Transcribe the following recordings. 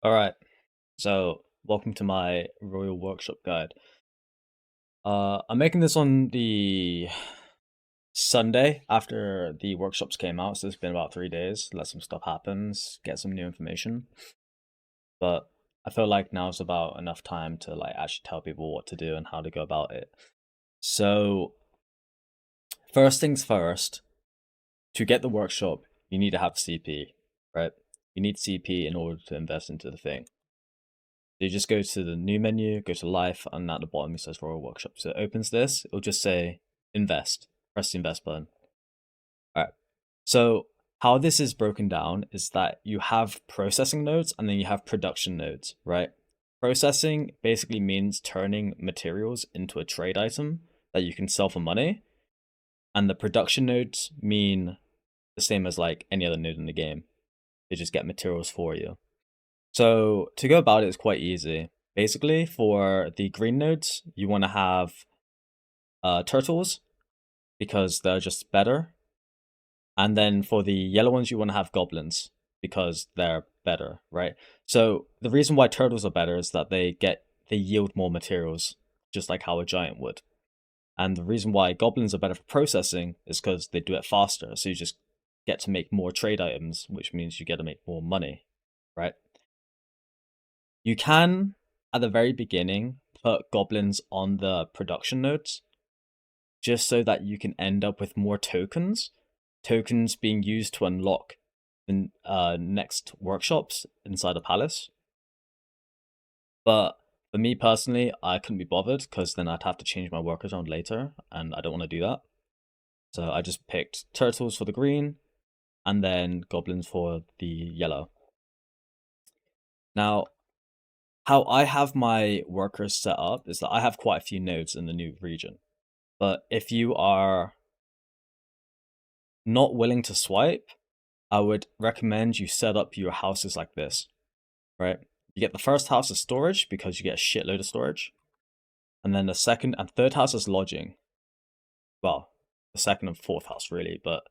Alright, so welcome to my Royal Workshop guide. I'm making this on the Sunday after the workshops came out, so it's been about 3 days. Let some stuff happen, get some new information. But I feel like now's about enough time to actually tell people what to do and how to go about it. So first things first, to get the workshop, you need to have CP, right? You need CP in order to invest into the thing. So you just go to the new menu, go to life, and at the bottom it says Royal Workshop. So it opens this, it'll just say invest. Press the invest button. Alright. So how this is broken down is that you have processing nodes and then you have production nodes, right? Processing basically means turning materials into a trade item that you can sell for money. And the production nodes mean the same as like any other node in the game. They just get materials for you. So to go about it is quite easy. Basically, for the green nodes, you want to have turtles because they're just better. And then for the yellow ones, you want to have goblins because they're better, right? So the reason why turtles are better is that they yield more materials, just like how a giant would. And the reason why goblins are better for processing is because they do it faster. So you just get to make more trade items, which means you get to make more money, right? You can, at the very beginning, put goblins on the production nodes, just so that you can end up with more tokens. Tokens being used to unlock the next workshops inside the palace. But for me personally, I couldn't be bothered because then I'd have to change my workers around later, and I don't want to do that. So I just picked turtles for the green, and then goblins for the yellow. Now, how I have my workers set up is that I have quite a few nodes in the new region. But if you are not willing to swipe, I would recommend you set up your houses like this, right? You get the first house as storage because you get a shitload of storage. And then the second and third house is lodging. Well, the second and fourth house really, but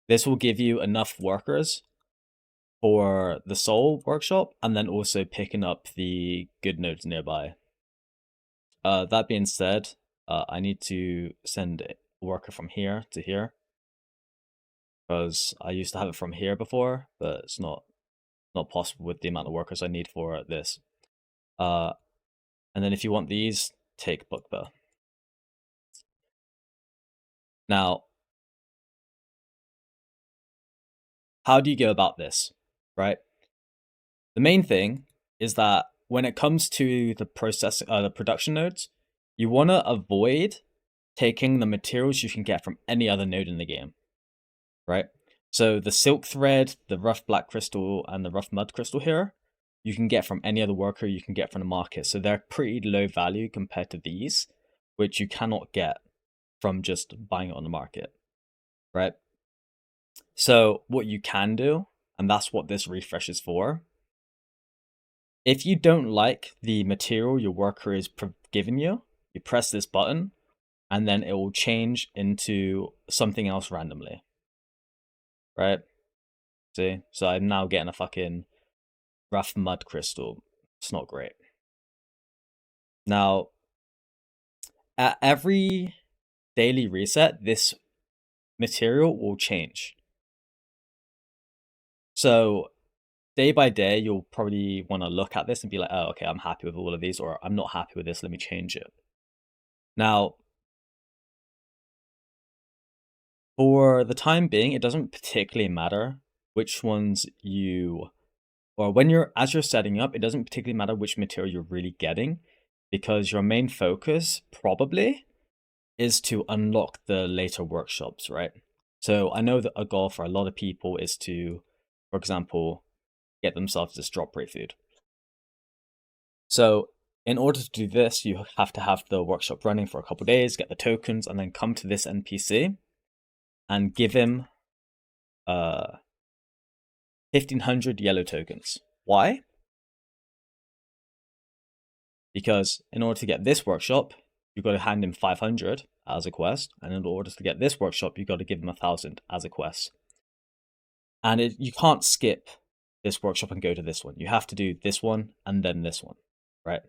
this will give you enough workers for the Seoul workshop and then also picking up the good nodes nearby. That being said, I need to send a worker from here to here because I used to have it from here before, but it's not possible with the amount of workers I need for this. And then if you want these, take Bugbear. Now, how do you go about this, right? The main thing is that when it comes to the the production nodes, you want to avoid taking the materials you can get from any other node in the game, right? So the silk thread, the rough black crystal, and the rough mud crystal here, you can get from any other worker, you can get from the market. So they're pretty low value compared to these, which you cannot get from just buying it on the market, right? So what you can do, and that's what this refresh is for, if you don't like the material your worker is giving you, you press this button, and then it will change into something else randomly, right? See? So I'm now getting a fucking rough mud crystal. It's not great. Now, at every daily reset, this material will change. So day by day, you'll probably want to look at this and be like, oh, okay, I'm happy with all of these, or I'm not happy with this, let me change it. Now, for the time being, it doesn't particularly matter which ones or as you're setting up, it doesn't particularly matter which material you're really getting, because your main focus probably is to unlock the later workshops, right? So I know that a goal for a lot of people is to, for example, get themselves this drop rate food. So in order to do this, you have to have the workshop running for a couple days, get the tokens, and then come to this NPC and give him 1,500 yellow tokens. Why? Because in order to get this workshop, you've got to hand him 500 as a quest, and in order to get this workshop, you've got to give him 1,000 as a quest. And you can't skip this workshop and go to this one. You have to do this one and then this one, right?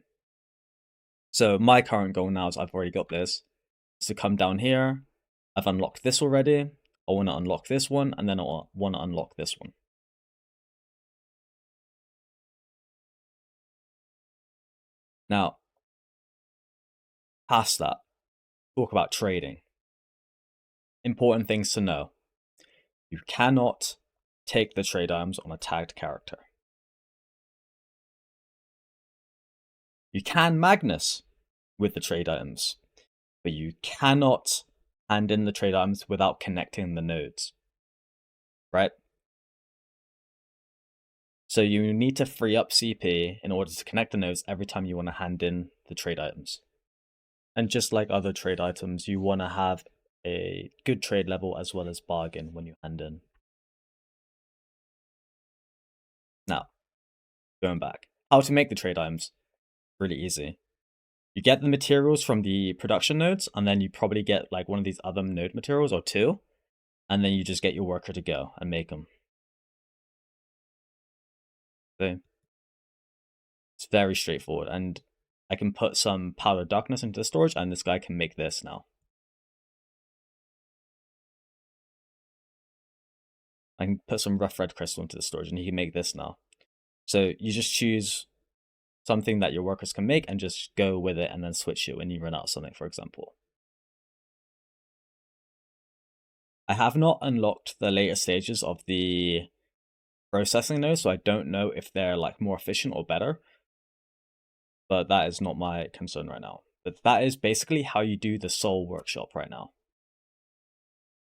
So my current goal now is I've already got this, is to come down here. I've unlocked this already. I want to unlock this one, and then I want to unlock this one. Now, past that, talk about trading. Important things to know. You cannot take the trade items on a tagged character. You can Magnus with the trade items, but you cannot hand in the trade items without connecting the nodes, right? So you need to free up CP in order to connect the nodes every time you want to hand in the trade items. And just like other trade items, you want to have a good trade level as well as bargain when you hand in. Now, going back, how to make the trade items? Really easy. You get the materials from the production nodes, and then you probably get like one of these other node materials or two, and then you just get your worker to go and make them. So it's very straightforward, and I can put some powder darkness into the storage, and this guy can make this now. I can put some rough red crystal into the storage, and he can make this now. So you just choose something that your workers can make and just go with it, and then switch it when you run out of something, for example. I have not unlocked the later stages of the processing nodes, so I don't know if they're like more efficient or better. But that is not my concern right now. But that is basically how you do the Seoul workshop right now.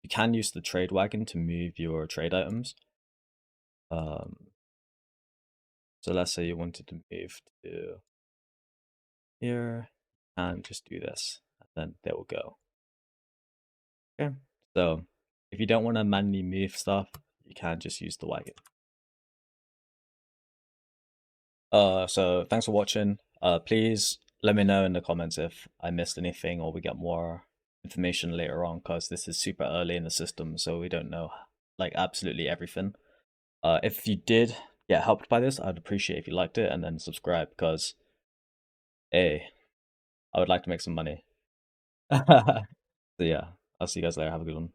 You can use the trade wagon to move your trade items. So let's say you wanted to move to here, and just do this, and then they will go. Okay, so if you don't want to manually move stuff, you can just use the wagon. So thanks for watching. Please let me know in the comments if I missed anything or we get more information later on, because this is super early in the system, so we don't know like absolutely everything. If you did get helped by this, I'd appreciate if you liked it and then subscribe, because hey, I would like to make some money. So yeah, I'll see you guys later. Have a good one.